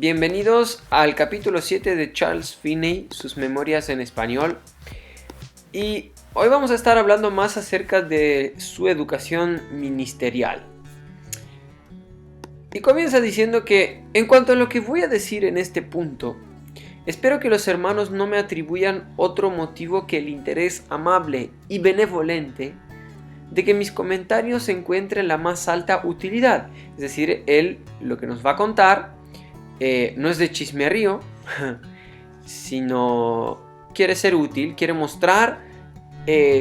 Bienvenidos al capítulo 7 de Charles Finney, sus memorias en español. Y hoy vamos a estar hablando más acerca de su educación ministerial. Y comienza diciendo que, en cuanto a lo que voy a decir en este punto, espero que los hermanos no me atribuyan otro motivo que el interés amable y benevolente de que mis comentarios encuentren la más alta utilidad. Es decir, él lo que nos va a contar no es de chismerío, sino quiere ser útil, quiere mostrar,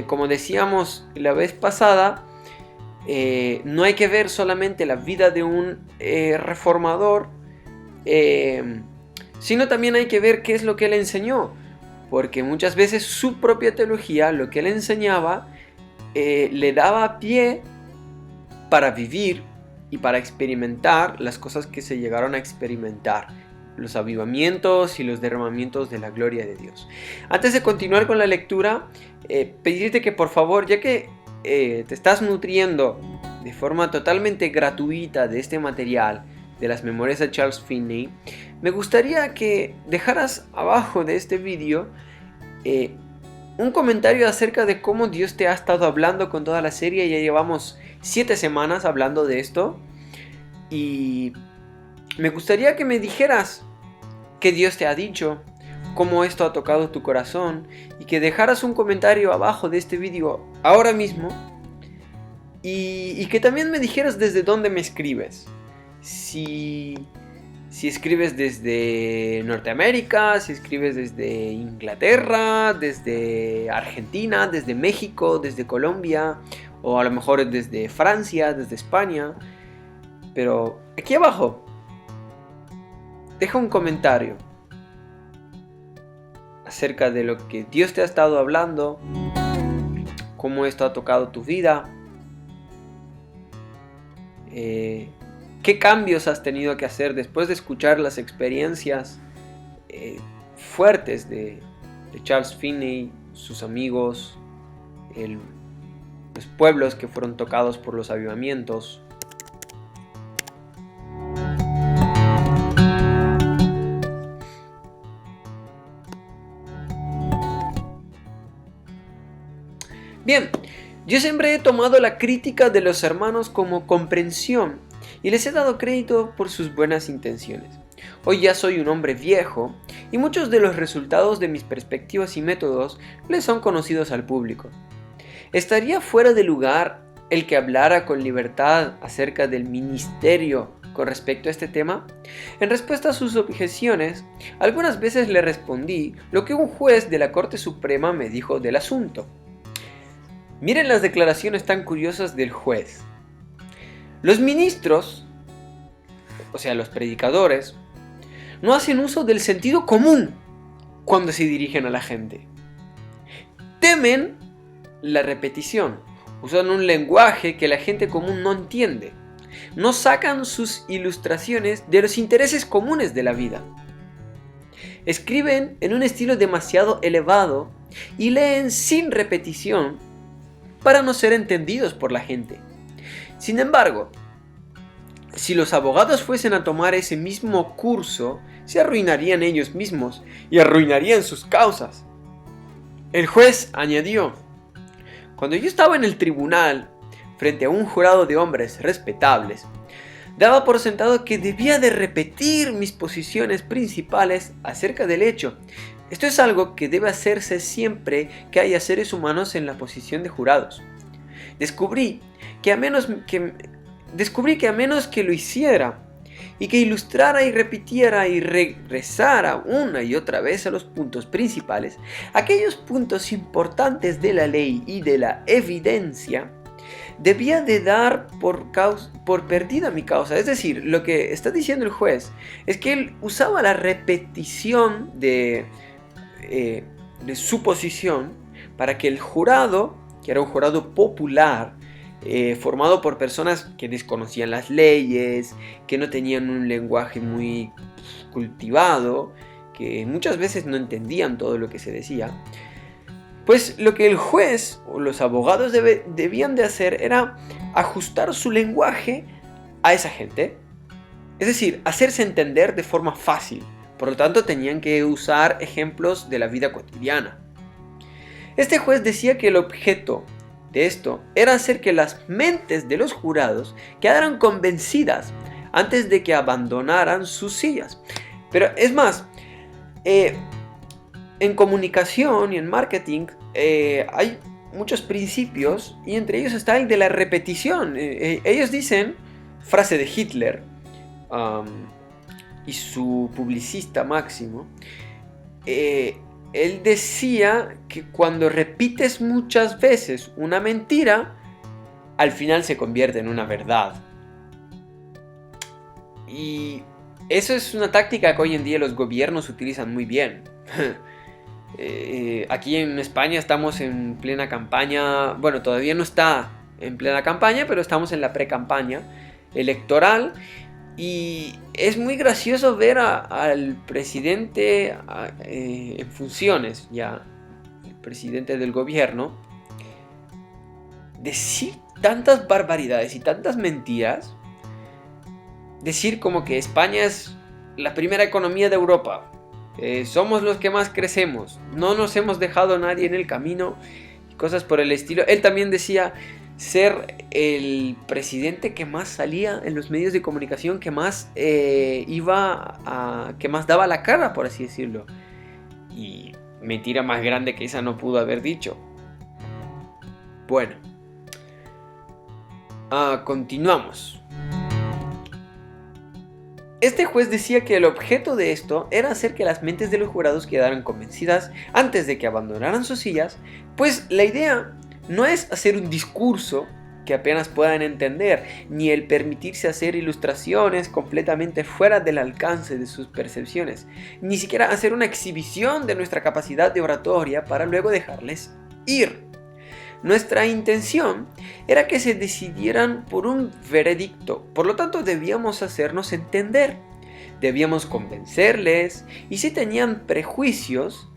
como decíamos la vez pasada, no hay que ver solamente la vida de un reformador, sino también hay que ver qué es lo que él enseñó, porque muchas veces su propia teología, lo que él enseñaba, le daba pie para vivir y para experimentar las cosas que se llegaron a experimentar, los avivamientos y los derramamientos de la gloria de Dios. Antes de continuar con la lectura, pedirte que por favor, ya que te estás nutriendo de forma totalmente gratuita de este material, de las memorias de Charles Finney, me gustaría que dejaras abajo de este vídeo un comentario acerca de cómo Dios te ha estado hablando con toda la serie. Ya llevamos 7 semanas hablando de esto y me gustaría que me dijeras qué Dios te ha dicho, cómo esto ha tocado tu corazón, y que dejaras un comentario abajo de este vídeo ahora mismo y que también me dijeras desde dónde me escribes. Si escribes desde Norteamérica, si escribes desde Inglaterra, desde Argentina, desde México, desde Colombia, o a lo mejor desde Francia, desde España. Pero aquí abajo, deja un comentario acerca de lo que Dios te ha estado hablando, cómo esto ha tocado tu vida, qué cambios has tenido que hacer después de escuchar las experiencias fuertes de Charles Finney, sus amigos, los pueblos que fueron tocados por los avivamientos. Bien, yo siempre he tomado la crítica de los hermanos como comprensión y les he dado crédito por sus buenas intenciones. Hoy ya soy un hombre viejo y muchos de los resultados de mis perspectivas y métodos les son conocidos al público. ¿Estaría fuera de lugar el que hablara con libertad acerca del ministerio con respecto a este tema? En respuesta a sus objeciones, algunas veces le respondí lo que un juez de la Corte Suprema me dijo del asunto. Miren las declaraciones tan curiosas del juez. Los ministros, o sea, los predicadores, no hacen uso del sentido común cuando se dirigen a la gente. Temen la repetición, usan un lenguaje que la gente común no entiende. No sacan sus ilustraciones de los intereses comunes de la vida. Escriben en un estilo demasiado elevado y leen sin repetición para no ser entendidos por la gente. Sin embargo, si los abogados fuesen a tomar ese mismo curso, se arruinarían ellos mismos y arruinarían sus causas. El juez añadió: cuando yo estaba en el tribunal, frente a un jurado de hombres respetables, daba por sentado que debía de repetir mis posiciones principales acerca del hecho. Esto es algo que debe hacerse siempre que haya seres humanos en la posición de jurados. Descubrí que a menos que lo hiciera y que ilustrara y repitiera y regresara una y otra vez a los puntos principales, aquellos puntos importantes de la ley y de la evidencia, debía de dar por perdida mi causa. Es decir, lo que está diciendo el juez es que él usaba la repetición de su posición para que el jurado, que era un jurado popular, formado por personas que desconocían las leyes, que no tenían un lenguaje muy cultivado, que muchas veces no entendían todo lo que se decía, pues lo que el juez o los abogados debían de hacer era ajustar su lenguaje a esa gente. Es decir, hacerse entender de forma fácil. Por lo tanto, tenían que usar ejemplos de la vida cotidiana. Este juez decía que el objeto de esto era hacer que las mentes de los jurados quedaran convencidas antes de que abandonaran sus sillas. Pero es más, en comunicación y en marketing hay muchos principios y entre ellos está el de la repetición. Ellos dicen, frase de Hitler y su publicista máximo, él decía que cuando repites muchas veces una mentira, al final se convierte en una verdad. Y eso es una táctica que hoy en día los gobiernos utilizan muy bien. Aquí en España estamos en plena campaña, bueno, todavía no está en plena campaña, pero estamos en la pre-campaña electoral. Y es muy gracioso ver al presidente en funciones, ya, el presidente del gobierno, decir tantas barbaridades y tantas mentiras. Decir como que España es la primera economía de Europa, somos los que más crecemos, no nos hemos dejado a nadie en el camino, y cosas por el estilo. Él también decía ser el presidente que más salía en los medios de comunicación, que más que más daba la cara, por así decirlo. Y mentira más grande que esa no pudo haber dicho. Bueno, continuamos. Este juez decía que el objeto de esto era hacer que las mentes de los jurados quedaran convencidas antes de que abandonaran sus sillas, pues la idea no es hacer un discurso que apenas puedan entender, ni el permitirse hacer ilustraciones completamente fuera del alcance de sus percepciones, ni siquiera hacer una exhibición de nuestra capacidad de oratoria para luego dejarles ir. Nuestra intención era que se decidieran por un veredicto, por lo tanto debíamos hacernos entender, debíamos convencerles, y si tenían prejuicios,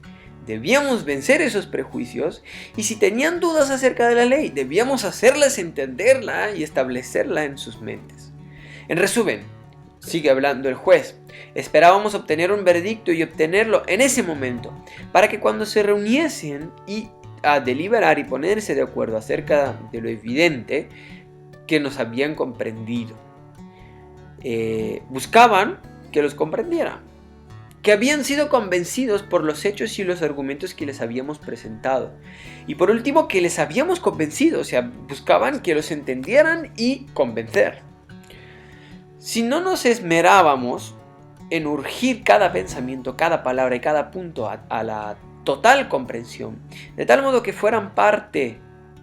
debíamos vencer esos prejuicios, y si tenían dudas acerca de la ley, debíamos hacerles entenderla y establecerla en sus mentes. En resumen, sigue hablando el juez, esperábamos obtener un veredicto y obtenerlo en ese momento, para que cuando se reuniesen y a deliberar y ponerse de acuerdo acerca de lo evidente, que nos habían comprendido. Buscaban que los comprendieran, que habían sido convencidos por los hechos y los argumentos que les habíamos presentado, y por último que les habíamos convencido, o sea, buscaban que los entendieran y convencer. Si no nos esmerábamos en urgir cada pensamiento, cada palabra y cada punto a la total comprensión, de tal modo que fueran parte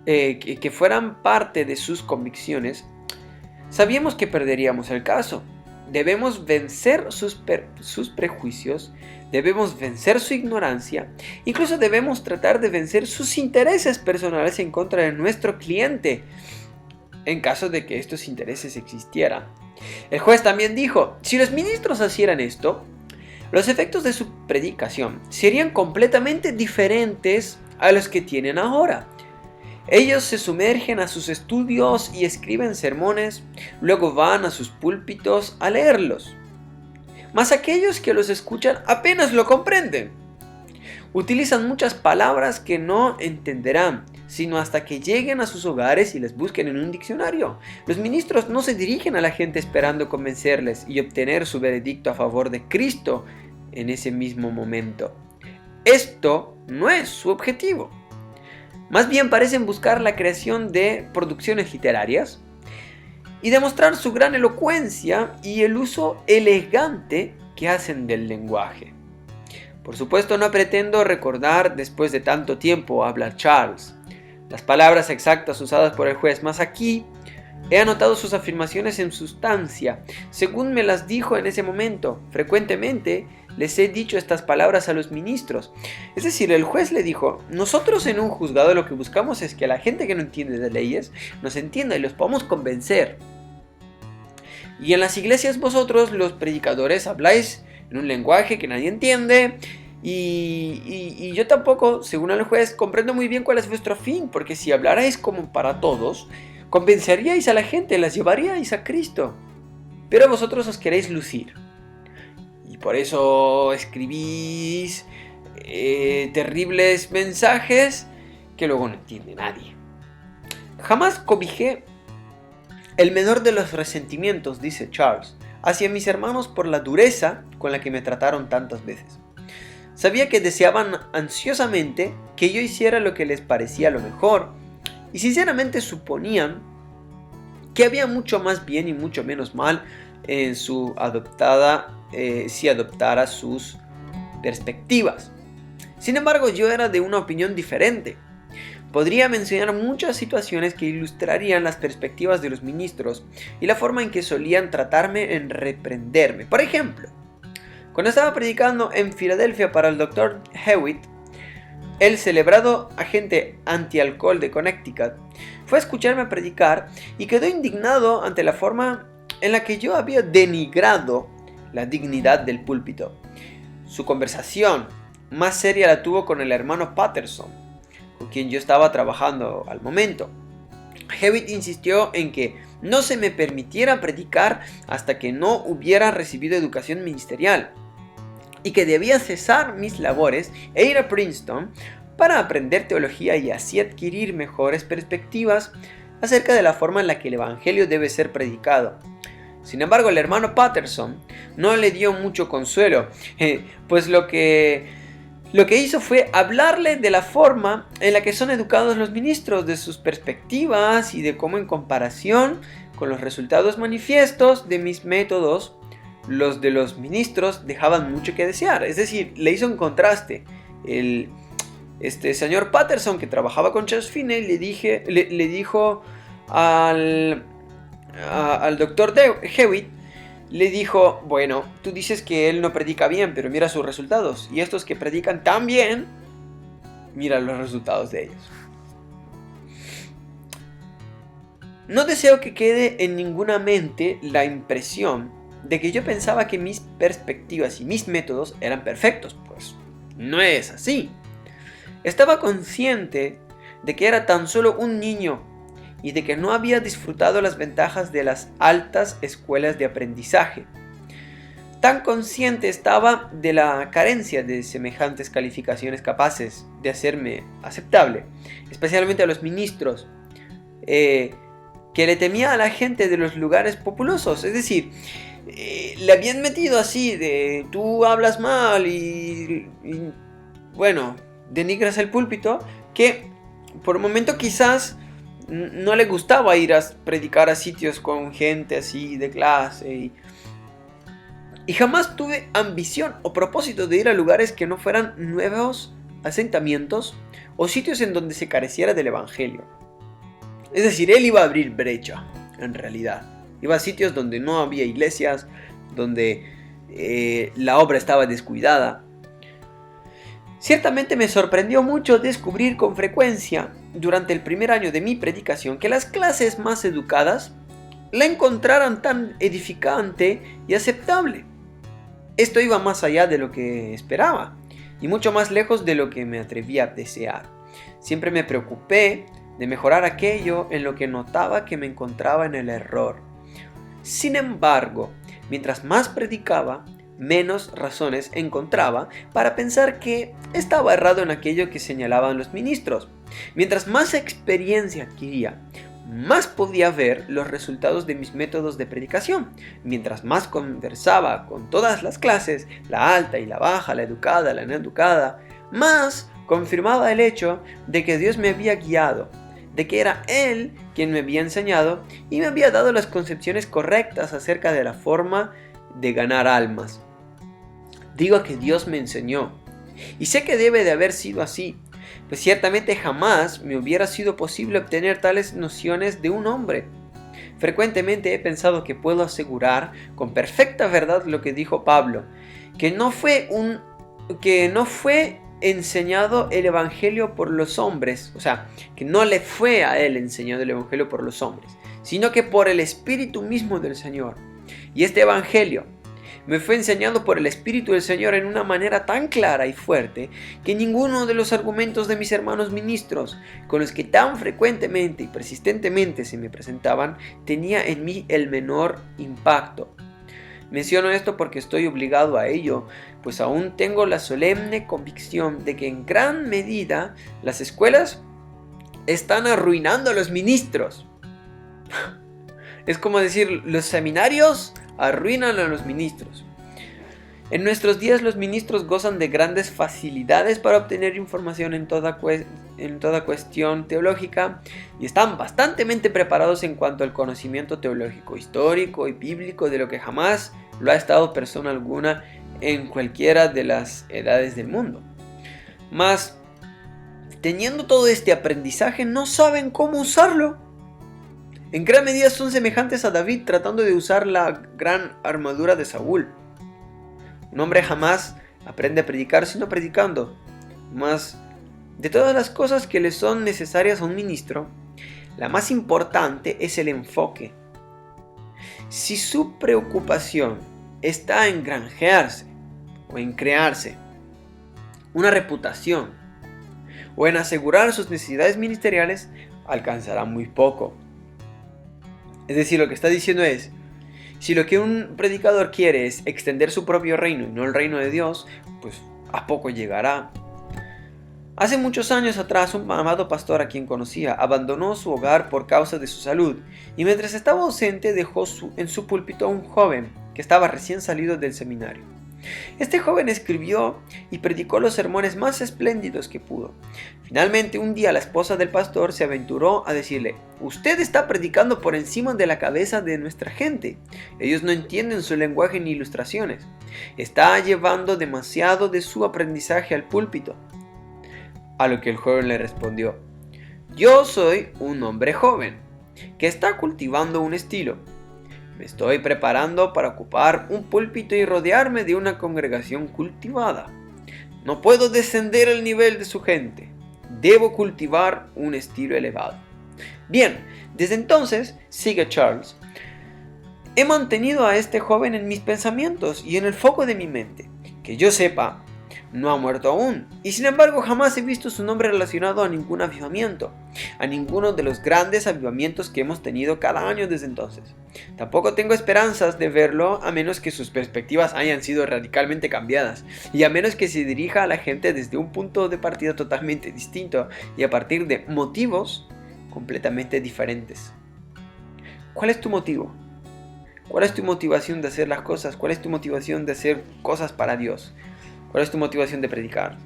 de sus convicciones, sabíamos que perderíamos el caso. Debemos vencer sus prejuicios, debemos vencer su ignorancia, incluso debemos tratar de vencer sus intereses personales en contra de nuestro cliente, en caso de que estos intereses existieran. El juez también dijo, si los ministros hicieran esto, los efectos de su predicación serían completamente diferentes a los que tienen ahora. Ellos se sumergen a sus estudios y escriben sermones, luego van a sus púlpitos a leerlos. Mas aquellos que los escuchan apenas lo comprenden. Utilizan muchas palabras que no entenderán, sino hasta que lleguen a sus hogares y les busquen en un diccionario. Los ministros no se dirigen a la gente esperando convencerles y obtener su veredicto a favor de Cristo en ese mismo momento. Esto no es su objetivo. Más bien parecen buscar la creación de producciones literarias y demostrar su gran elocuencia y el uso elegante que hacen del lenguaje. Por supuesto, no pretendo recordar después de tanto tiempo, habla Charles, las palabras exactas usadas por el juez, mas aquí he anotado sus afirmaciones en sustancia, según me las dijo en ese momento. Frecuentemente les he dicho estas palabras a los ministros. Es decir, el juez le dijo, nosotros en un juzgado lo que buscamos es que la gente que no entiende de leyes nos entienda y los podamos convencer. Y en las iglesias vosotros, los predicadores, habláis en un lenguaje que nadie entiende. Y yo tampoco, según el juez, comprendo muy bien cuál es vuestro fin, porque si hablarais como para todos, convenceríais a la gente, las llevaríais a Cristo. pero vosotros os queréis lucir. Y por eso escribís terribles mensajes que luego no entiende nadie. Jamás cobijé el menor de los resentimientos, dice Charles, hacia mis hermanos por la dureza con la que me trataron tantas veces. Sabía que deseaban ansiosamente que yo hiciera lo que les parecía lo mejor, y sinceramente suponían que había mucho más bien y mucho menos mal en si adoptara sus perspectivas. Sin embargo, yo era de una opinión diferente. Podría mencionar muchas situaciones que ilustrarían las perspectivas de los ministros y la forma en que solían tratarme en reprenderme. Por ejemplo, cuando estaba predicando en Filadelfia para el Dr. Hewitt, el celebrado agente antialcohol de Connecticut fue a escucharme predicar y quedó indignado ante la forma en la que yo había denigrado la dignidad del púlpito. Su conversación más seria la tuvo con el hermano Patterson, con quien yo estaba trabajando al momento. Hewitt insistió en que no se me permitiera predicar hasta que no hubiera recibido educación ministerial, y que debía cesar mis labores e ir a Princeton para aprender teología y así adquirir mejores perspectivas acerca de la forma en la que el evangelio debe ser predicado. Sin embargo, el hermano Patterson no le dio mucho consuelo, pues lo que hizo fue hablarle de la forma en la que son educados los ministros, de sus perspectivas y de cómo en comparación con los resultados manifiestos de mis métodos, los de los ministros dejaban mucho que desear. Es decir, le hizo un contraste. Este señor Patterson, que trabajaba con Charles Finney, le dijo al doctor Hewitt, le dijo: bueno, tú dices que él no predica bien, pero mira sus resultados. Y estos que predican tan bien, mira los resultados de ellos. No deseo que quede en ninguna mente la impresión de que yo pensaba que mis perspectivas y mis métodos eran perfectos, pues no es así. Estaba consciente de que era tan solo un niño y de que no había disfrutado las ventajas de las altas escuelas de aprendizaje. Tan consciente estaba de la carencia de semejantes calificaciones capaces de hacerme aceptable, especialmente a los ministros, que le temía a la gente de los lugares populosos. Es decir, le habían metido así de tú hablas mal y bueno, denigras el púlpito, que por un momento quizás no le gustaba ir a predicar a sitios con gente así de clase, y jamás tuve ambición o propósito de ir a lugares que no fueran nuevos asentamientos o sitios en donde se careciera del evangelio. Es decir, él iba a abrir brecha, en realidad. Iba a sitios donde no había iglesias, donde la obra estaba descuidada. Ciertamente me sorprendió mucho descubrir con frecuencia, durante el primer año de mi predicación, que las clases más educadas la encontraran tan edificante y aceptable. Esto iba más allá de lo que esperaba, y mucho más lejos de lo que me atrevía a desear. Siempre me preocupé de mejorar aquello en lo que notaba que me encontraba en el error. Sin embargo, mientras más predicaba, menos razones encontraba para pensar que estaba errado en aquello que señalaban los ministros. Mientras más experiencia adquiría, más podía ver los resultados de mis métodos de predicación. Mientras más conversaba con todas las clases, la alta y la baja, la educada, la no educada, más confirmaba el hecho de que Dios me había guiado, de que era Él quien me había enseñado y me había dado las concepciones correctas acerca de la forma de ganar almas. Digo que Dios me enseñó, y sé que debe de haber sido así, pues ciertamente jamás me hubiera sido posible obtener tales nociones de un hombre. Frecuentemente he pensado que puedo asegurar con perfecta verdad lo que dijo Pablo, que no fue enseñado el evangelio por los hombres, o sea, que no le fue a él enseñado el evangelio por los hombres, sino que por el Espíritu mismo del Señor. Y este evangelio Me fue enseñado por el Espíritu del Señor en una manera tan clara y fuerte que ninguno de los argumentos de mis hermanos ministros, con los que tan frecuentemente y persistentemente se me presentaban, tenía en mí el menor impacto. Menciono esto porque estoy obligado a ello, pues aún tengo la solemne convicción de que en gran medida las escuelas están arruinando a los ministros. Es como decir, los seminarios arruinan a los ministros. En nuestros días los ministros gozan de grandes facilidades para obtener información en toda cuestión teológica y están bastante preparados en cuanto al conocimiento teológico, histórico y bíblico de lo que jamás lo ha estado persona alguna en cualquiera de las edades del mundo. Mas, teniendo todo este aprendizaje, no saben cómo usarlo. En gran medida son semejantes a David tratando de usar la gran armadura de Saúl. Un hombre jamás aprende a predicar sino predicando. Mas, de todas las cosas que le son necesarias a un ministro, la más importante es el enfoque. Si su preocupación está en granjearse o en crearse una reputación o en asegurar sus necesidades ministeriales, alcanzará muy poco. Es decir, lo que está diciendo es, si lo que un predicador quiere es extender su propio reino y no el reino de Dios, pues a poco llegará. Hace muchos años atrás, un amado pastor a quien conocía abandonó su hogar por causa de su salud y mientras estaba ausente dejó en su púlpito a un joven que estaba recién salido del seminario. Este joven escribió y predicó los sermones más espléndidos que pudo. Finalmente, un día la esposa del pastor se aventuró a decirle: «Usted está predicando por encima de la cabeza de nuestra gente. Ellos no entienden su lenguaje ni ilustraciones. Está llevando demasiado de su aprendizaje al púlpito». A lo que el joven le respondió: «Yo soy un hombre joven que está cultivando un estilo. Me estoy preparando para ocupar un púlpito y rodearme de una congregación cultivada. No puedo descender al nivel de su gente. Debo cultivar un estilo elevado». Bien, desde entonces, sigue Charles, he mantenido a este joven en mis pensamientos y en el foco de mi mente. Que yo sepa, no ha muerto aún, y sin embargo jamás he visto su nombre relacionado a ningún avivamiento, a ninguno de los grandes avivamientos que hemos tenido cada año desde entonces. Tampoco tengo esperanzas de verlo a menos que sus perspectivas hayan sido radicalmente cambiadas, y a menos que se dirija a la gente desde un punto de partida totalmente distinto y a partir de motivos completamente diferentes. ¿Cuál es tu motivo? ¿Cuál es tu motivación de hacer las cosas? ¿Cuál es tu motivación de hacer cosas para Dios? ¿Cuál es tu motivación de predicar?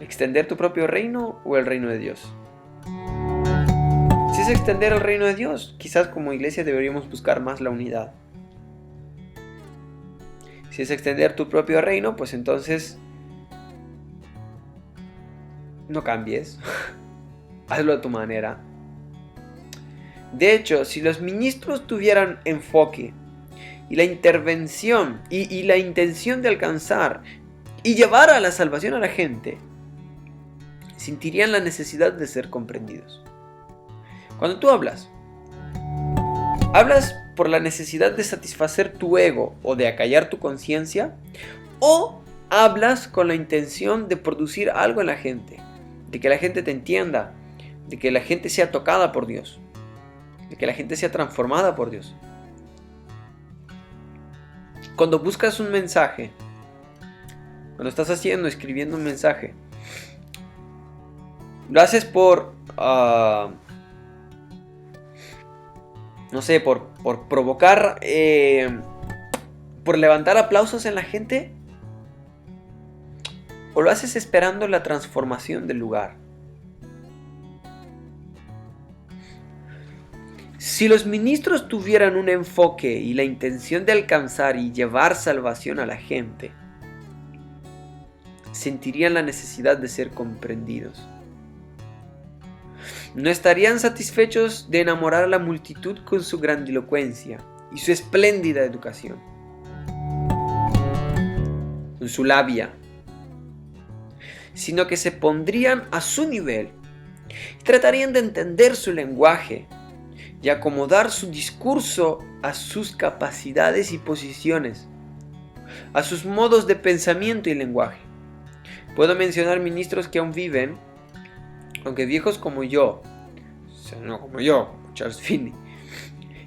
¿Extender tu propio reino o el reino de Dios? Si es extender el reino de Dios, quizás como iglesia deberíamos buscar más la unidad. Si es extender tu propio reino, pues entonces no cambies. Hazlo a tu manera. De hecho, si los ministros tuvieran enfoque y la intervención y la intención de alcanzar y llevar a la salvación a la gente, sentirían la necesidad de ser comprendidos. Cuando tú hablas por la necesidad de satisfacer tu ego o de acallar tu conciencia, o hablas con la intención de producir algo en la gente, de que la gente te entienda, de que la gente sea tocada por Dios, de que la gente sea transformada por Dios. Cuando buscas un mensaje, cuando estás escribiendo un mensaje, lo haces por, por provocar, por levantar aplausos en la gente, o lo haces esperando la transformación del lugar. Si los ministros tuvieran un enfoque y la intención de alcanzar y llevar salvación a la gente, sentirían la necesidad de ser comprendidos. No estarían satisfechos de enamorar a la multitud con su grandilocuencia y su espléndida educación, con su labia, sino que se pondrían a su nivel y tratarían de entender su lenguaje y acomodar su discurso a sus capacidades y posiciones, a sus modos de pensamiento y lenguaje. Puedo mencionar ministros que aún viven, aunque viejos como yo, o sea, no como yo, como Charles Finney,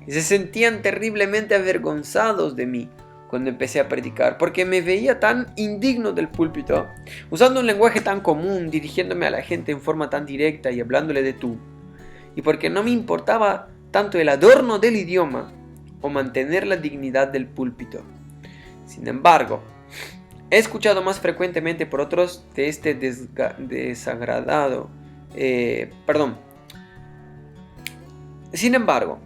y se sentían terriblemente avergonzados de mí cuando empecé a predicar, porque me veía tan indigno del púlpito, usando un lenguaje tan común, dirigiéndome a la gente en forma tan directa y hablándole de tú, y porque no me importaba tanto el adorno del idioma o mantener la dignidad del púlpito. Sin embargo, he escuchado más frecuentemente por otros de este desagradado. Sin embargo,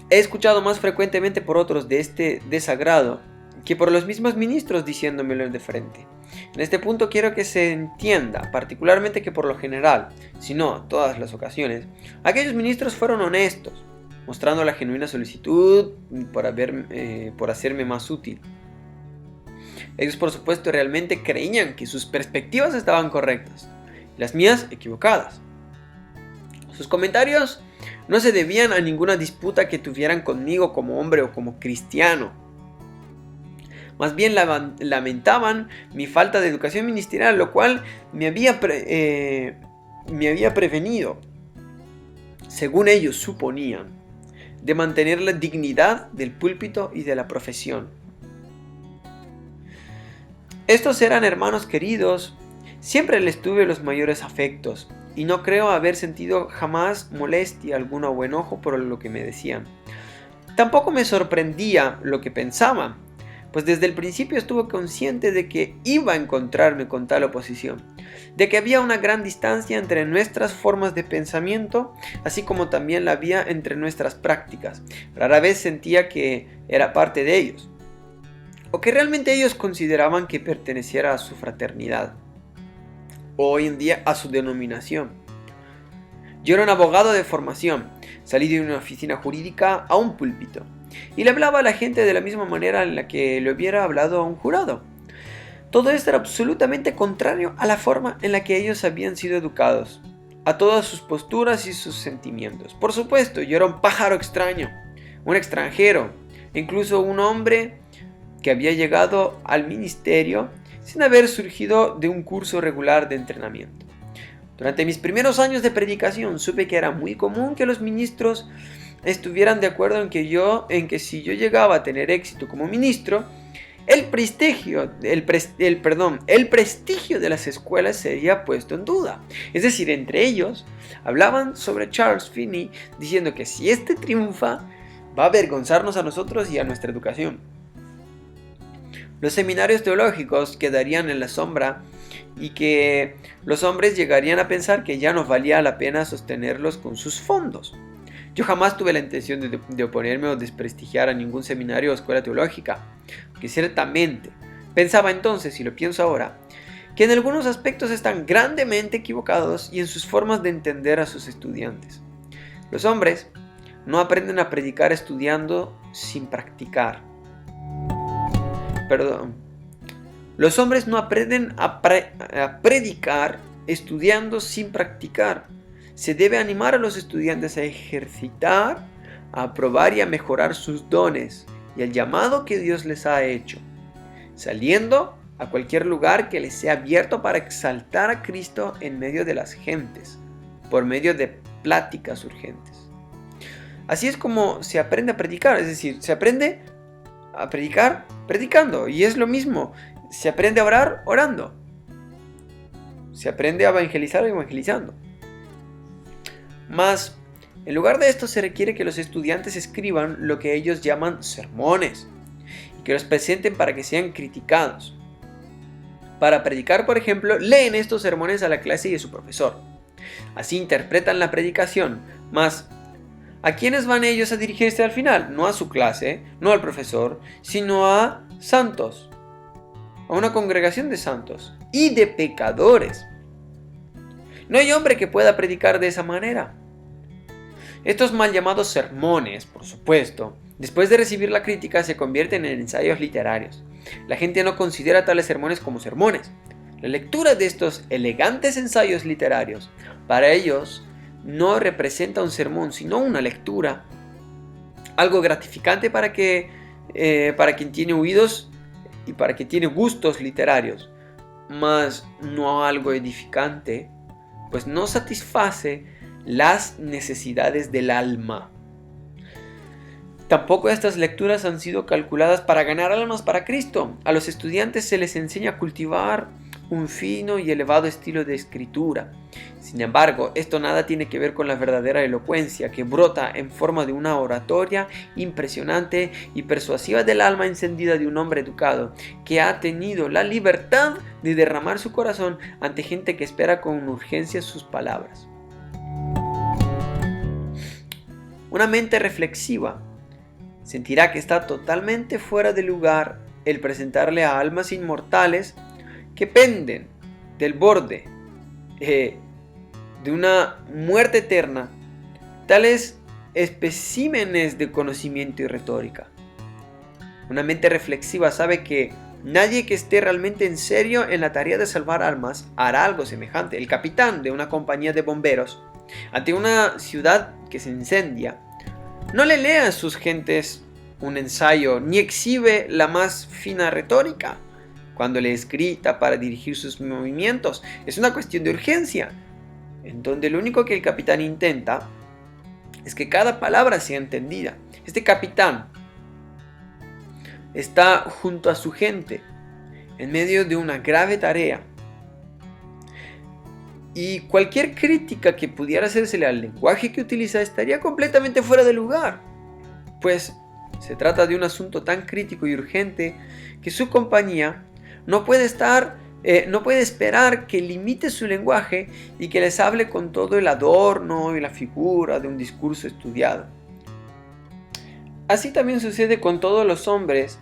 he escuchado más frecuentemente por otros de este desagrado que por los mismos ministros diciéndomelo de frente. En este punto quiero que se entienda, particularmente que por lo general, si no todas las ocasiones, aquellos ministros fueron honestos, mostrando la genuina solicitud por hacerme más útil. Ellos por supuesto realmente creían que sus perspectivas estaban correctas, y las mías equivocadas. Sus comentarios no se debían a ninguna disputa que tuvieran conmigo como hombre o como cristiano. Más bien lamentaban mi falta de educación ministerial, lo cual me había prevenido, según ellos suponían, de mantener la dignidad del púlpito y de la profesión. Estos eran hermanos queridos, siempre les tuve los mayores afectos, y no creo haber sentido jamás molestia alguna o enojo por lo que me decían. Tampoco me sorprendía lo que pensaban, pues desde el principio estuve consciente de que iba a encontrarme con tal oposición, de que había una gran distancia entre nuestras formas de pensamiento, así como también la había entre nuestras prácticas. Rara vez sentía que era parte de ellos, o que realmente ellos consideraban que perteneciera a su fraternidad, o hoy en día a su denominación. Yo era un abogado de formación, salí de una oficina jurídica a un púlpito, y le hablaba a la gente de la misma manera en la que le hubiera hablado a un jurado. Todo esto era absolutamente contrario a la forma en la que ellos habían sido educados, a todas sus posturas y sus sentimientos. Por supuesto, yo era un pájaro extraño, un extranjero, incluso un hombre que había llegado al ministerio sin haber surgido de un curso regular de entrenamiento. Durante mis primeros años de predicación supe que era muy común que los ministros estuvieran de acuerdo en que si yo llegaba a tener éxito como ministro, el prestigio de las escuelas sería puesto en duda. Es decir, entre ellos hablaban sobre Charles Finney, diciendo que si este triunfa, va a avergonzarnos a nosotros y a nuestra educación. Los seminarios teológicos quedarían en la sombra y que los hombres llegarían a pensar que ya no valía la pena sostenerlos con sus fondos. Yo jamás tuve la intención de oponerme o desprestigiar a ningún seminario o escuela teológica, que ciertamente pensaba entonces, y lo pienso ahora, que en algunos aspectos están grandemente equivocados y en sus formas de entender a sus estudiantes. Los hombres no aprenden a predicar estudiando sin practicar. Los hombres no aprenden a predicar estudiando sin practicar. Se debe animar a los estudiantes a ejercitar, a aprobar y a mejorar sus dones y el llamado que Dios les ha hecho, saliendo a cualquier lugar que les sea abierto para exaltar a Cristo en medio de las gentes, por medio de pláticas urgentes. Así es como se aprende a predicar, es decir, se aprende a predicar predicando, y es lo mismo, se aprende a orar orando, se aprende a evangelizar evangelizando. Mas, en lugar de esto se requiere que los estudiantes escriban lo que ellos llaman sermones, y que los presenten para que sean criticados. Para predicar, por ejemplo, leen estos sermones a la clase y a su profesor. Así interpretan la predicación, mas ¿a quiénes van ellos a dirigirse al final? No a su clase, no al profesor, sino a santos, a una congregación de santos y de pecadores. No hay hombre que pueda predicar de esa manera. Estos mal llamados sermones, por supuesto, después de recibir la crítica se convierten en ensayos literarios. La gente no considera tales sermones como sermones. La lectura de estos elegantes ensayos literarios, para ellos, no representa un sermón, sino una lectura. Algo gratificante para quien tiene oídos y para quien tiene gustos literarios, mas no algo edificante, pues no satisface las necesidades del alma. Tampoco estas lecturas han sido calculadas para ganar almas para Cristo. A los estudiantes se les enseña a cultivar un fino y elevado estilo de escritura. Sin embargo, esto nada tiene que ver con la verdadera elocuencia que brota en forma de una oratoria impresionante y persuasiva del alma encendida de un hombre educado, que ha tenido la libertad de derramar su corazón ante gente que espera con urgencia sus palabras. Una mente reflexiva sentirá que está totalmente fuera de lugar el presentarle a almas inmortales que penden del borde de una muerte eterna tales especímenes de conocimiento y retórica. Una mente reflexiva sabe que nadie que esté realmente en serio en la tarea de salvar almas hará algo semejante. El capitán de una compañía de bomberos, ante una ciudad que se incendia, no le lee a sus gentes un ensayo ni exhibe la más fina retórica cuando les grita para dirigir sus movimientos. Es una cuestión de urgencia, en donde lo único que el capitán intenta es que cada palabra sea entendida. Este capitán está junto a su gente en medio de una grave tarea, y cualquier crítica que pudiera hacérsele al lenguaje que utiliza estaría completamente fuera de lugar, pues se trata de un asunto tan crítico y urgente que su compañía no puede esperar que limite su lenguaje y que les hable con todo el adorno y la figura de un discurso estudiado. Así también sucede con todos los hombres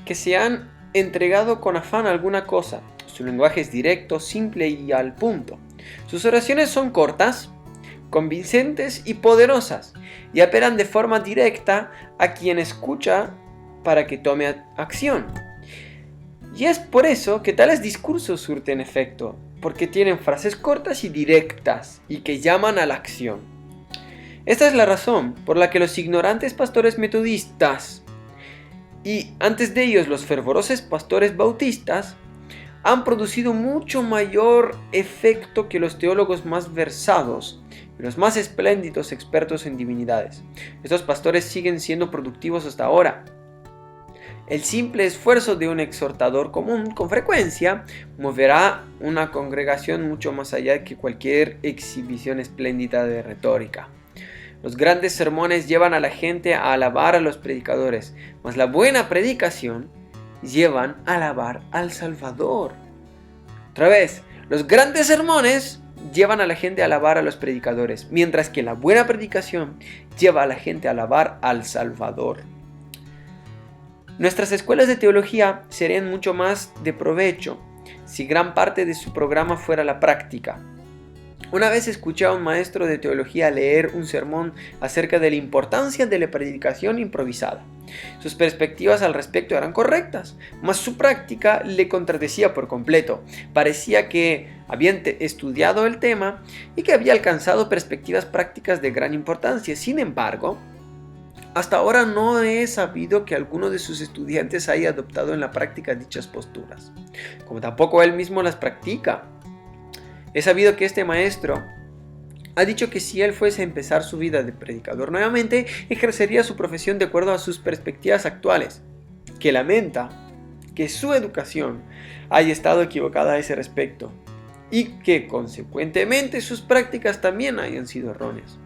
que se han entregado con afán a alguna cosa. Su lenguaje es directo, simple y al punto. Sus oraciones son cortas, convincentes y poderosas, y apelan de forma directa a quien escucha para que tome acción. Y es por eso que tales discursos surten efecto, porque tienen frases cortas y directas y que llaman a la acción. Esta es la razón por la que los ignorantes pastores metodistas y antes de ellos los fervorosos pastores bautistas han producido mucho mayor efecto que los teólogos más versados y los más espléndidos expertos en divinidades. Estos pastores siguen siendo productivos hasta ahora. El simple esfuerzo de un exhortador común con frecuencia moverá una congregación mucho más allá que cualquier exhibición espléndida de retórica. Los grandes sermones llevan a la gente a alabar a los predicadores, mas la buena predicación llevan a alabar al Salvador. Otra vez, los grandes sermones llevan a la gente a alabar a los predicadores, mientras que la buena predicación lleva a la gente a alabar al Salvador. Nuestras escuelas de teología serían mucho más de provecho si gran parte de su programa fuera la práctica. Una vez escuché a un maestro de teología leer un sermón acerca de la importancia de la predicación improvisada. Sus perspectivas al respecto eran correctas, mas su práctica le contradecía por completo. Parecía que había estudiado el tema y que había alcanzado perspectivas prácticas de gran importancia. Sin embargo, hasta ahora no he sabido que alguno de sus estudiantes haya adoptado en la práctica dichas posturas, como tampoco él mismo las practica. He sabido que este maestro ha dicho que si él fuese a empezar su vida de predicador nuevamente, ejercería su profesión de acuerdo a sus perspectivas actuales, que lamenta que su educación haya estado equivocada a ese respecto y que consecuentemente sus prácticas también hayan sido erróneas.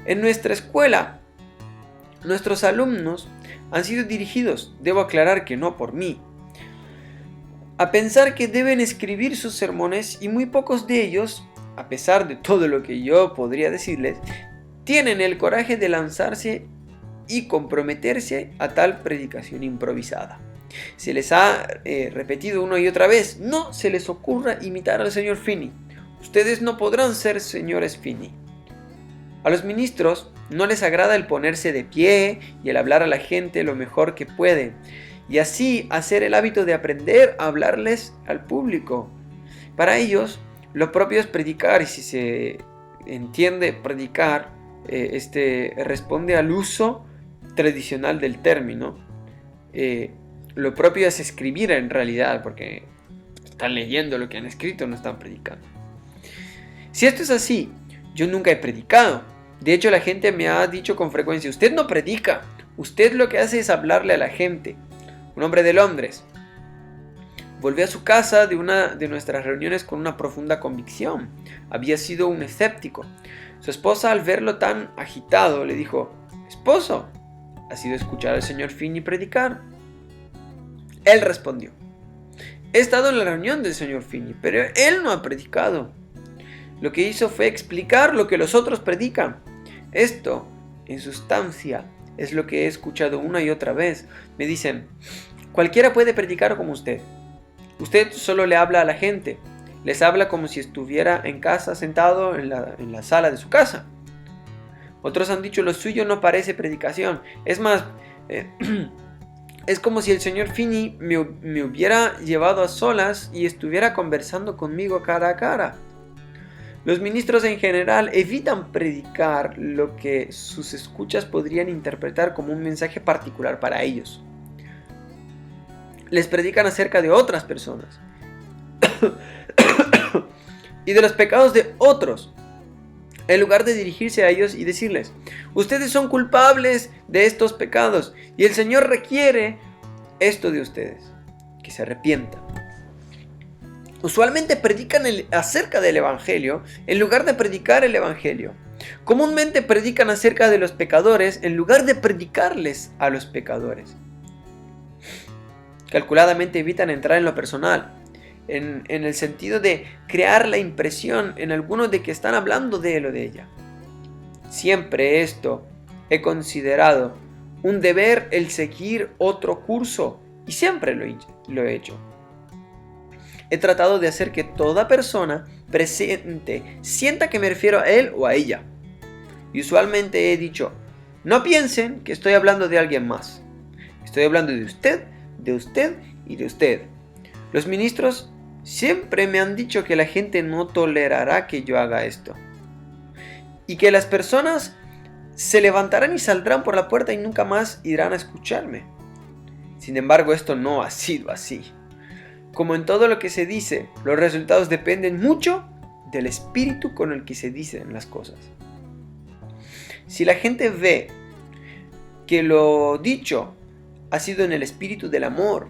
En nuestra escuela, nuestros alumnos han sido dirigidos, debo aclarar que no por mí, a pensar que deben escribir sus sermones, y muy pocos de ellos, a pesar de todo lo que yo podría decirles, tienen el coraje de lanzarse y comprometerse a tal predicación improvisada. Se les ha repetido una y otra vez: no se les ocurra imitar al señor Finney. Ustedes no podrán ser señores Finney. A los ministros no les agrada el ponerse de pie y el hablar a la gente lo mejor que pueden, y así hacer el hábito de aprender a hablarles al público. Para ellos, lo propio es predicar, y si se entiende predicar, responde al uso tradicional del término. Lo propio es escribir en realidad, porque están leyendo lo que han escrito, no están predicando. Si esto es así, yo nunca he predicado. De hecho, la gente me ha dicho con frecuencia: usted no predica, usted lo que hace es hablarle a la gente. Un hombre de Londres volvió a su casa de una de nuestras reuniones con una profunda convicción. Había sido un escéptico. Su esposa, al verlo tan agitado, le dijo: esposo, ¿has ido a escuchar al señor Finney predicar? Él respondió: he estado en la reunión del señor Finney, pero él no ha predicado. Lo que hizo fue explicar lo que los otros predican. Esto, en sustancia, es lo que he escuchado una y otra vez. Me dicen: cualquiera puede predicar como usted. Usted solo le habla a la gente. Les habla como si estuviera en casa, sentado en la sala de su casa. Otros han dicho: lo suyo no parece predicación. Es más, es como si el señor Finney me hubiera llevado a solas y estuviera conversando conmigo cara a cara. Los ministros en general evitan predicar lo que sus escuchas podrían interpretar como un mensaje particular para ellos. Les predican acerca de otras personas y de los pecados de otros, en lugar de dirigirse a ellos y decirles: ustedes son culpables de estos pecados y el Señor requiere esto de ustedes, que se arrepientan. Usualmente predican acerca del Evangelio en lugar de predicar el Evangelio. Comúnmente predican acerca de los pecadores en lugar de predicarles a los pecadores. Calculadamente evitan entrar en lo personal, en el sentido de crear la impresión en alguno de que están hablando de él o de ella. Siempre esto he considerado un deber el seguir otro curso, y siempre lo he hecho. He tratado de hacer que toda persona presente sienta que me refiero a él o a ella. Y usualmente he dicho: no piensen que estoy hablando de alguien más. Estoy hablando de usted y de usted. Los ministros siempre me han dicho que la gente no tolerará que yo haga esto. Y que las personas se levantarán y saldrán por la puerta y nunca más irán a escucharme. Sin embargo, esto no ha sido así. Como en todo lo que se dice, los resultados dependen mucho del espíritu con el que se dicen las cosas. Si la gente ve que lo dicho ha sido en el espíritu del amor,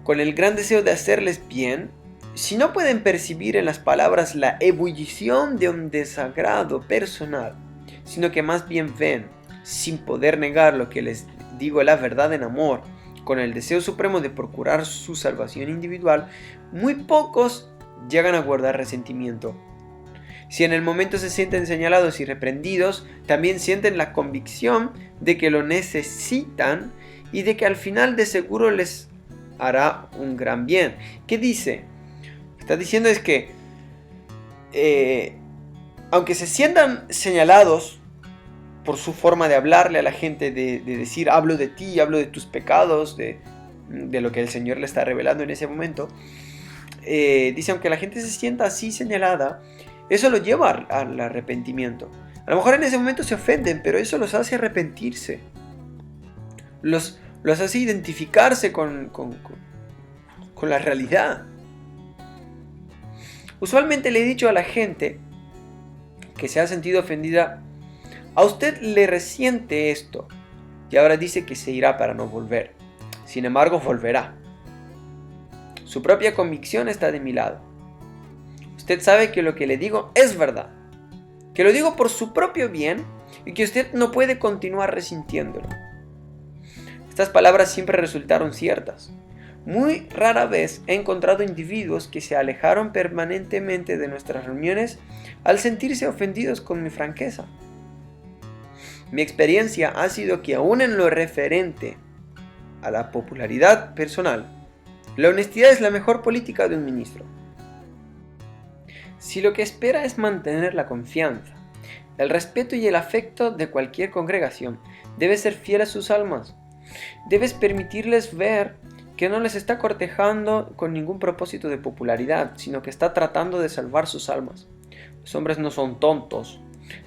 con el gran deseo de hacerles bien, si no pueden percibir en las palabras la ebullición de un desagrado personal, sino que más bien ven, sin poder negar lo que les digo la verdad en amor, con el deseo supremo de procurar su salvación individual, muy pocos llegan a guardar resentimiento. Si en el momento se sienten señalados y reprendidos, también sienten la convicción de que lo necesitan y de que al final de seguro les hará un gran bien. ¿Qué dice? Lo que está diciendo es que aunque se sientan señalados por su forma de hablarle a la gente, de decir: hablo de ti, hablo de tus pecados, de lo que el Señor le está revelando en ese momento, dice: aunque la gente se sienta así señalada, eso lo lleva al arrepentimiento. A lo mejor en ese momento se ofenden, pero eso los hace arrepentirse. Los hace identificarse con la realidad. Usualmente le he dicho a la gente que se ha sentido ofendida: a usted le resiente esto, y ahora dice que se irá para no volver. Sin embargo, volverá. Su propia convicción está de mi lado. Usted sabe que lo que le digo es verdad, que lo digo por su propio bien y que usted no puede continuar resintiéndolo. Estas palabras siempre resultaron ciertas. Muy rara vez he encontrado individuos que se alejaron permanentemente de nuestras reuniones al sentirse ofendidos con mi franqueza. Mi experiencia ha sido que aún en lo referente a la popularidad personal, la honestidad es la mejor política de un ministro. Si lo que espera es mantener la confianza, el respeto y el afecto de cualquier congregación, debe ser fiel a sus almas. Debes permitirles ver que no les está cortejando con ningún propósito de popularidad, sino que está tratando de salvar sus almas. Los hombres no son tontos.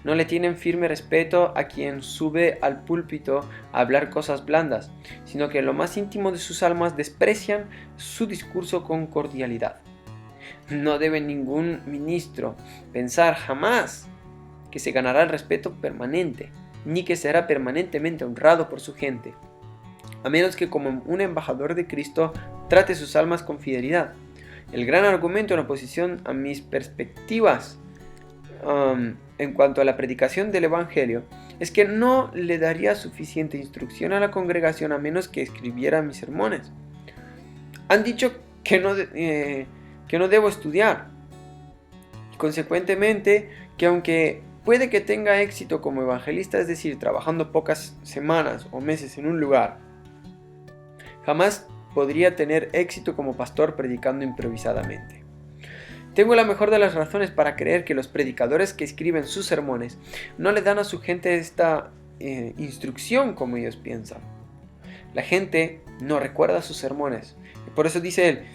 No le tienen firme respeto a quien sube al púlpito a hablar cosas blandas, sino que en lo más íntimo de sus almas desprecian su discurso con cordialidad. No debe ningún ministro pensar jamás que se ganará el respeto permanente, ni que será permanentemente honrado por su gente, a menos que como un embajador de Cristo trate sus almas con fidelidad. El gran argumento en oposición a mis perspectivas en cuanto a la predicación del Evangelio es que no le daría suficiente instrucción a la congregación a menos que escribiera mis sermones. Han dicho que no debo estudiar, y consecuentemente que aunque puede que tenga éxito como evangelista, es decir, trabajando pocas semanas o meses en un lugar, jamás podría tener éxito como pastor predicando improvisadamente. Tengo la mejor de las razones para creer que los predicadores que escriben sus sermones no le dan a su gente esta instrucción como ellos piensan. La gente no recuerda sus sermones. Y por eso dice él,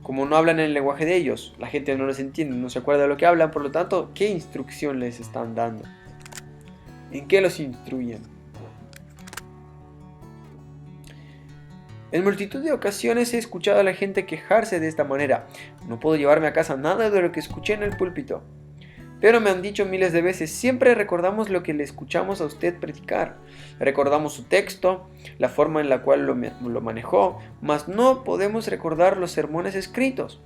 como no hablan en el lenguaje de ellos, la gente no les entiende, no se acuerda de lo que hablan, por lo tanto, ¿qué instrucción les están dando? ¿En qué los instruyen? En multitud de ocasiones he escuchado a la gente quejarse de esta manera. No puedo llevarme a casa nada de lo que escuché en el púlpito. Pero me han dicho miles de veces, siempre recordamos lo que le escuchamos a usted predicar. Recordamos su texto, la forma en la cual lo manejó, mas no podemos recordar los sermones escritos.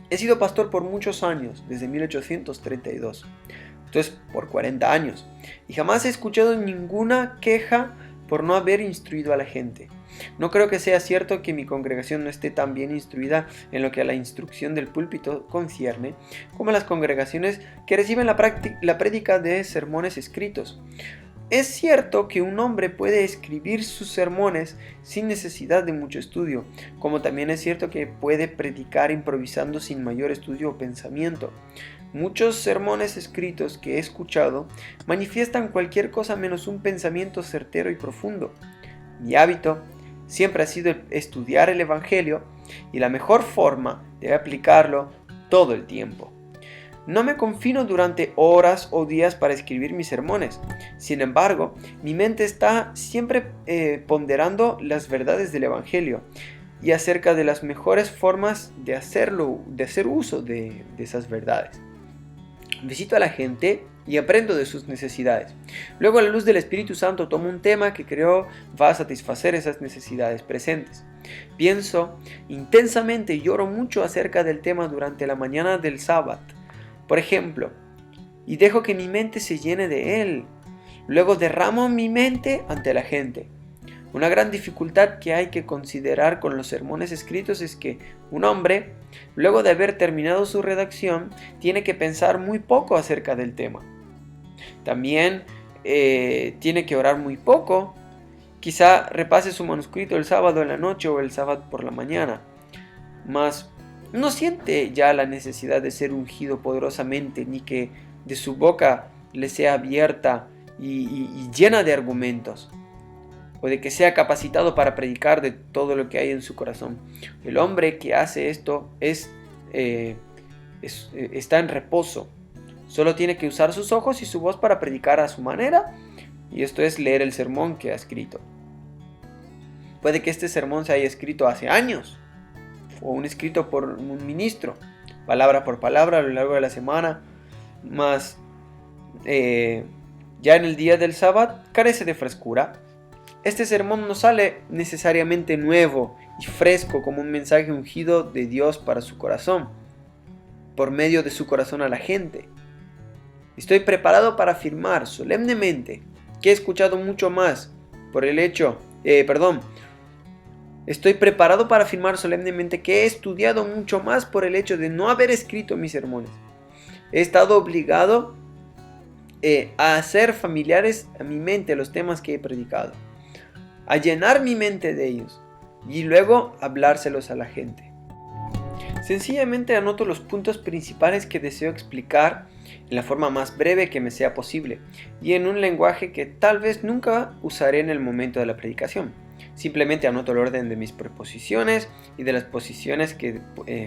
He sido pastor por muchos años, desde 1832. Entonces, por 40 años. Y jamás he escuchado ninguna queja por no haber instruido a la gente. No creo que sea cierto que mi congregación no esté tan bien instruida en lo que a la instrucción del púlpito concierne, como las congregaciones que reciben la prédica de sermones escritos. Es cierto que un hombre puede escribir sus sermones sin necesidad de mucho estudio, como también es cierto que puede predicar improvisando sin mayor estudio o pensamiento. Muchos sermones escritos que he escuchado manifiestan cualquier cosa menos un pensamiento certero y profundo. Mi hábito siempre ha sido estudiar el Evangelio y la mejor forma de aplicarlo todo el tiempo. No me confino durante horas o días para escribir mis sermones. Sin embargo, mi mente está siempre ponderando las verdades del Evangelio y acerca de las mejores formas de hacer uso de esas verdades. Visito a la gente y aprendo de sus necesidades. Luego, a la luz del Espíritu Santo, tomo un tema que creo va a satisfacer esas necesidades presentes. Pienso intensamente y lloro mucho acerca del tema durante la mañana del sábado, por ejemplo, y dejo que mi mente se llene de él. Luego derramo mi mente ante la gente. Una gran dificultad que hay que considerar con los sermones escritos es que un hombre, luego de haber terminado su redacción, tiene que pensar muy poco acerca del tema. También tiene que orar muy poco. Quizá repase su manuscrito el sábado en la noche o el sábado por la mañana. Mas no siente ya la necesidad de ser ungido poderosamente, ni que de su boca le sea abierta y llena de argumentos, o de que sea capacitado para predicar de todo lo que hay en su corazón. El hombre que hace esto está en reposo. Solo tiene que usar sus ojos y su voz para predicar a su manera, y esto es leer el sermón que ha escrito. Puede que este sermón se haya escrito hace años, o escrito por un ministro, palabra por palabra a lo largo de la semana, mas ya en el día del sábado carece de frescura. Este sermón no sale necesariamente nuevo y fresco como un mensaje ungido de Dios para su corazón, por medio de su corazón a la gente. Estoy preparado para afirmar solemnemente que he escuchado mucho más por el hecho, Estoy preparado para afirmar solemnemente que he estudiado mucho más por el hecho de no haber escrito mis sermones. He estado obligado a hacer familiares a mi mente los temas que he predicado, a llenar mi mente de ellos y luego hablárselos a la gente. Sencillamente anoto los puntos principales que deseo explicar en la forma más breve que me sea posible y en un lenguaje que tal vez nunca usaré en el momento de la predicación. Simplemente anoto el orden de mis preposiciones y de las posiciones que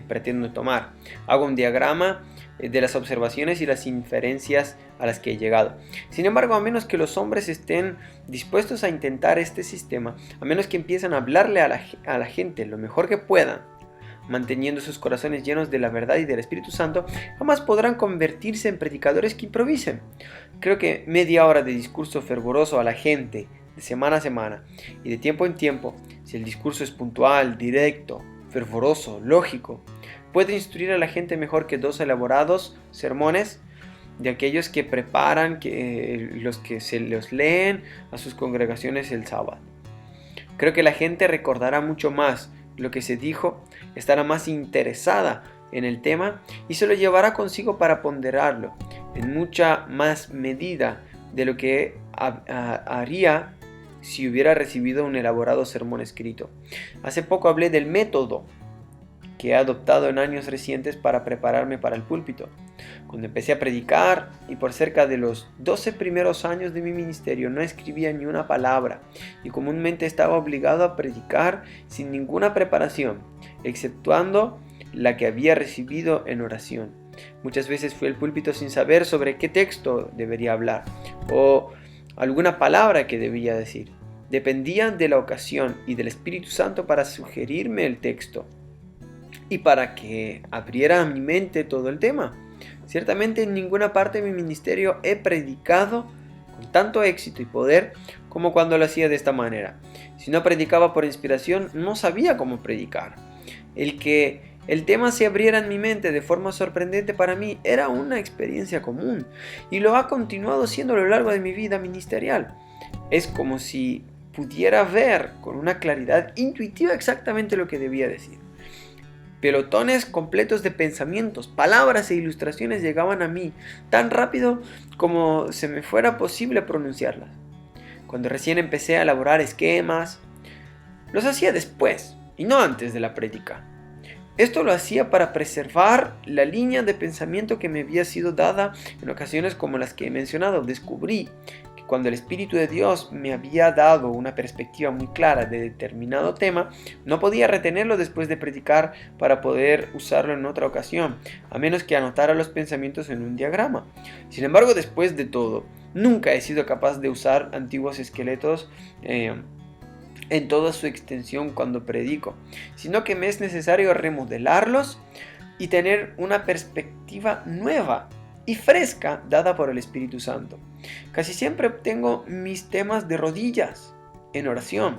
pretendo tomar. Hago un diagrama de las observaciones y las inferencias a las que he llegado. Sin embargo, a menos que los hombres estén dispuestos a intentar este sistema, a menos que empiecen a hablarle a la gente lo mejor que puedan, manteniendo sus corazones llenos de la verdad y del Espíritu Santo, jamás podrán convertirse en predicadores que improvisen. Creo que media hora de discurso fervoroso a la gente, de semana a semana y de tiempo en tiempo, si el discurso es puntual, directo, fervoroso, lógico, puede instruir a la gente mejor que 2 elaborados sermones de aquellos que preparan, los que se los leen a sus congregaciones el sábado. Creo que la gente recordará mucho más lo que se dijo, estará más interesada en el tema y se lo llevará consigo para ponderarlo en mucha más medida de lo que haría si hubiera recibido un elaborado sermón escrito. Hace poco hablé del método que he adoptado en años recientes para prepararme para el púlpito. Cuando empecé a predicar y por cerca de los 12 primeros años de mi ministerio no escribía ni una palabra y comúnmente estaba obligado a predicar sin ninguna preparación, exceptuando la que había recibido en oración. Muchas veces fui al púlpito sin saber sobre qué texto debería hablar o alguna palabra que debía decir. Dependía de la ocasión y del Espíritu Santo para sugerirme el texto y para que abriera mi mente todo el tema. Ciertamente en ninguna parte de mi ministerio he predicado con tanto éxito y poder como cuando lo hacía de esta manera. Si no predicaba por inspiración, no sabía cómo predicar. El que el tema se abriera en mi mente de forma sorprendente para mí era una experiencia común y lo ha continuado siendo a lo largo de mi vida ministerial. Es como si pudiera ver con una claridad intuitiva exactamente lo que debía decir. Pelotones completos de pensamientos, palabras e ilustraciones llegaban a mí tan rápido como se me fuera posible pronunciarlas. Cuando recién empecé a elaborar esquemas, los hacía después y no antes de la prédica. Esto lo hacía para preservar la línea de pensamiento que me había sido dada en ocasiones como las que he mencionado. Descubrí que cuando el Espíritu de Dios me había dado una perspectiva muy clara de determinado tema, no podía retenerlo después de predicar para poder usarlo en otra ocasión, a menos que anotara los pensamientos en un diagrama. Sin embargo, después de todo, nunca he sido capaz de usar antiguos esqueletos en toda su extensión cuando predico, sino que me es necesario remodelarlos y tener una perspectiva nueva y fresca dada por el Espíritu Santo. Casi siempre obtengo mis temas de rodillas en oración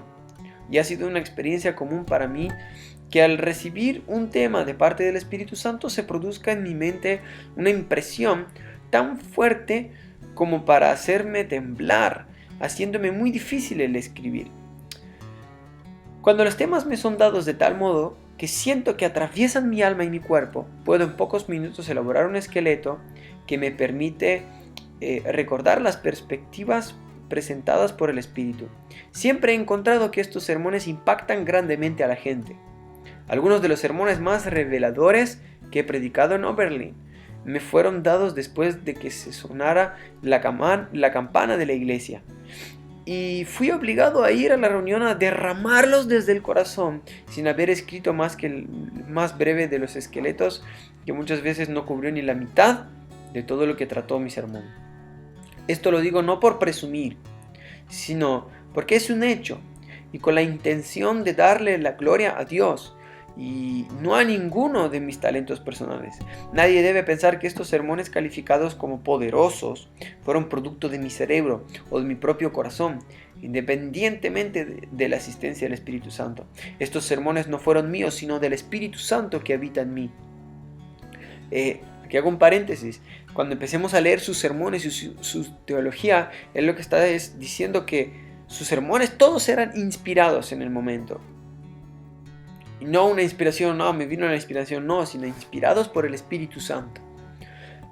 y ha sido una experiencia común para mí que al recibir un tema de parte del Espíritu Santo se produzca en mi mente una impresión tan fuerte como para hacerme temblar, haciéndome muy difícil el escribir. Cuando los temas me son dados de tal modo que siento que atraviesan mi alma y mi cuerpo, puedo en pocos minutos elaborar un esqueleto que me permite recordar las perspectivas presentadas por el Espíritu. Siempre he encontrado que estos sermones impactan grandemente a la gente. Algunos de los sermones más reveladores que he predicado en Oberlin me fueron dados después de que se sonara la campana de la iglesia. Y fui obligado a ir a la reunión a derramarlos desde el corazón, sin haber escrito más que el más breve de los esqueletos, que muchas veces no cubrió ni la mitad de todo lo que trató mi sermón. Esto lo digo no por presumir, sino porque es un hecho, y con la intención de darle la gloria a Dios, y no a ninguno de mis talentos personales. Nadie debe pensar que estos sermones calificados como poderosos fueron producto de mi cerebro o de mi propio corazón, independientemente de la asistencia del Espíritu Santo. Estos sermones no fueron míos, sino del Espíritu Santo que habita en mí. Aquí hago un paréntesis. Cuando empecemos a leer sus sermones y su teología, él lo que está es diciendo que sus sermones todos eran inspirados en el momento. Y no una inspiración, no, me vino la inspiración, no, sino inspirados por el Espíritu Santo.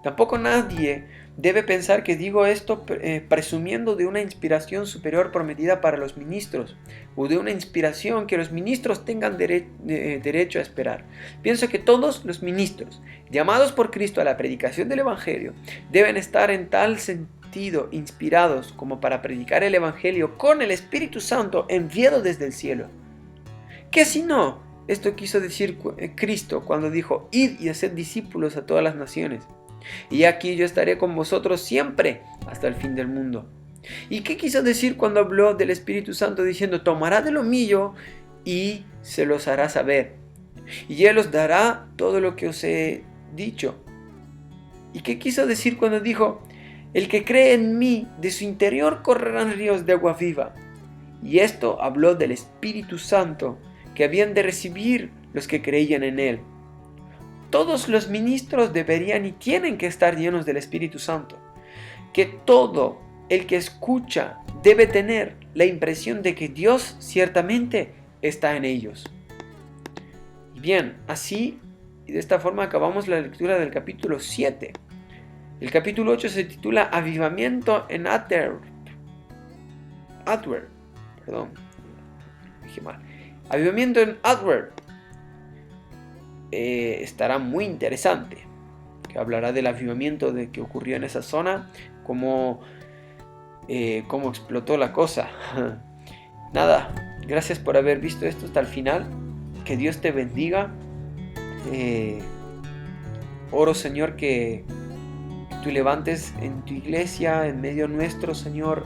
Tampoco nadie debe pensar que digo esto presumiendo de una inspiración superior prometida para los ministros, o de una inspiración que los ministros tengan derecho a esperar. Pienso que todos los ministros, llamados por Cristo a la predicación del Evangelio, deben estar en tal sentido sentido, inspirados como para predicar el Evangelio con el Espíritu Santo enviado desde el cielo. ¿Qué si no? Esto quiso decir Cristo cuando dijo: id y haced discípulos a todas las naciones. Y aquí yo estaré con vosotros siempre hasta el fin del mundo. ¿Y qué quiso decir cuando habló del Espíritu Santo diciendo: tomará de lo mío y se los hará saber? Y Él os dará todo lo que os he dicho. ¿Y qué quiso decir cuando dijo: el que cree en mí, de su interior correrán ríos de agua viva? Y esto habló del Espíritu Santo que habían de recibir los que creían en Él. Todos los ministros deberían y tienen que estar llenos del Espíritu Santo. Que todo el que escucha debe tener la impresión de que Dios ciertamente está en ellos. Y bien, así y de esta forma acabamos la lectura del capítulo 7. El capítulo 8 se titula Avivamiento en Antwerp. Dije mal. Avivamiento en Antwerp. Estará muy interesante, que hablará del avivamiento que ocurrió en esa zona, cómo explotó la cosa. Nada, gracias por haber visto esto hasta el final, que Dios te bendiga. Oro, Señor, que tú levantes en tu iglesia, en medio nuestro, Señor,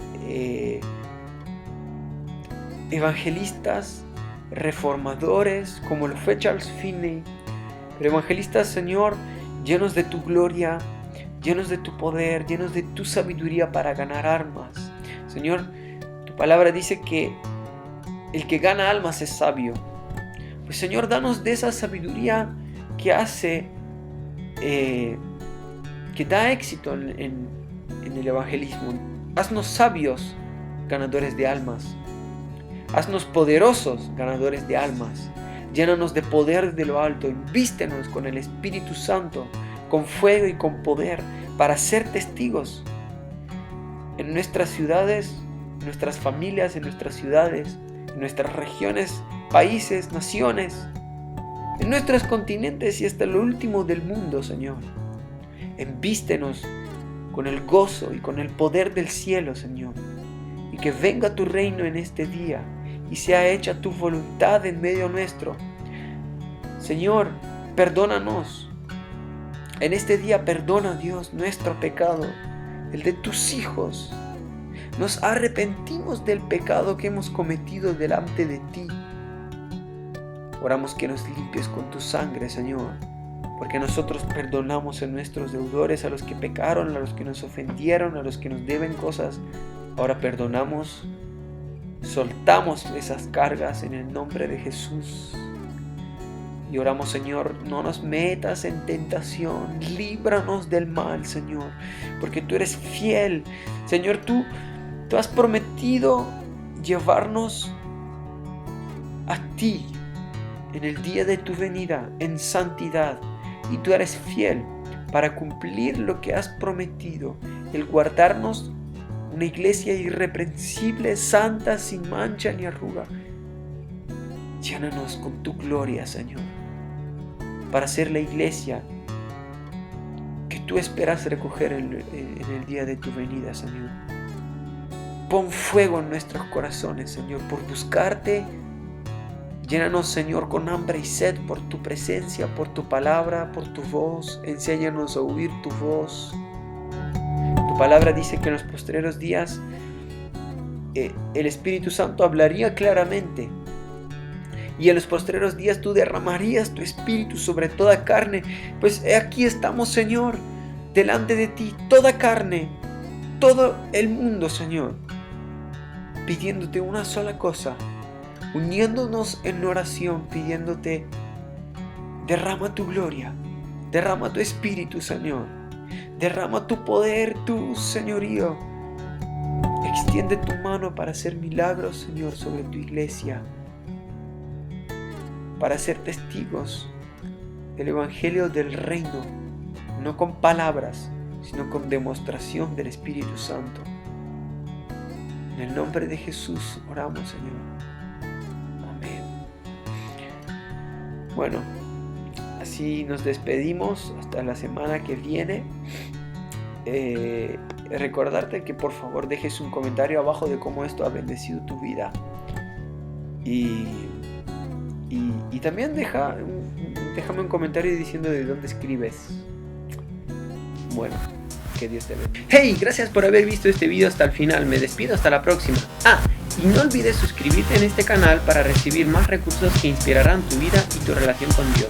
evangelistas, reformadores, como lo fue Charles Finney, pero evangelistas, Señor, llenos de tu gloria, llenos de tu poder, llenos de tu sabiduría para ganar almas. Señor, tu palabra dice que el que gana almas es sabio. Pues, Señor, danos de esa sabiduría que hace, que da éxito en el evangelismo. Haznos sabios, ganadores de almas. Haznos poderosos, ganadores de almas. Llénanos de poder de lo alto. Invístenos con el Espíritu Santo, con fuego y con poder, para ser testigos en nuestras ciudades, en nuestras familias, en nuestras ciudades, en nuestras regiones, países, naciones, en nuestros continentes y hasta lo último del mundo, Señor. Envístenos con el gozo y con el poder del cielo, Señor, y que venga tu reino en este día y sea hecha tu voluntad en medio nuestro. Señor, perdónanos. En este día perdona, Dios, nuestro pecado, el de tus hijos. Nos arrepentimos del pecado que hemos cometido delante de ti. Oramos que nos limpies con tu sangre, Señor, porque nosotros perdonamos a nuestros deudores, a los que pecaron, a los que nos ofendieron, a los que nos deben cosas. Ahora perdonamos, soltamos esas cargas en el nombre de Jesús. Y oramos, Señor, no nos metas en tentación, líbranos del mal, Señor, porque tú eres fiel. Señor, tú has prometido llevarnos a ti en el día de tu venida en santidad, y tú eres fiel para cumplir lo que has prometido, el guardarnos una iglesia irreprensible, santa, sin mancha ni arruga. Llénanos con tu gloria, Señor, para ser la iglesia que tú esperas recoger en el día de tu venida, Señor. Pon fuego en nuestros corazones, Señor, por buscarte. Llénanos, Señor, con hambre y sed por tu presencia, por tu palabra, por tu voz. Enséñanos a oír tu voz. Tu palabra dice que en los postreros días el Espíritu Santo hablaría claramente. Y en los postreros días tú derramarías tu Espíritu sobre toda carne. Pues aquí estamos, Señor, delante de ti, toda carne, todo el mundo, Señor, pidiéndote una sola cosa, uniéndonos en oración, pidiéndote: derrama tu gloria, derrama tu Espíritu, Señor, derrama tu poder, tu señorío. Extiende tu mano para hacer milagros, Señor, sobre tu iglesia, para ser testigos del Evangelio del Reino, no con palabras, sino con demostración del Espíritu Santo. En el nombre de Jesús oramos, Señor. Amén. Bueno, así nos despedimos hasta la semana que viene. recordarte que por favor dejes un comentario abajo de cómo esto ha bendecido tu vida. Y también déjame un comentario diciendo de dónde escribes. Bueno, que Dios te bendiga. Hey, gracias por haber visto este video hasta el final. Me despido hasta la próxima. Y no olvides suscribirte en este canal para recibir más recursos que inspirarán tu vida y tu relación con Dios.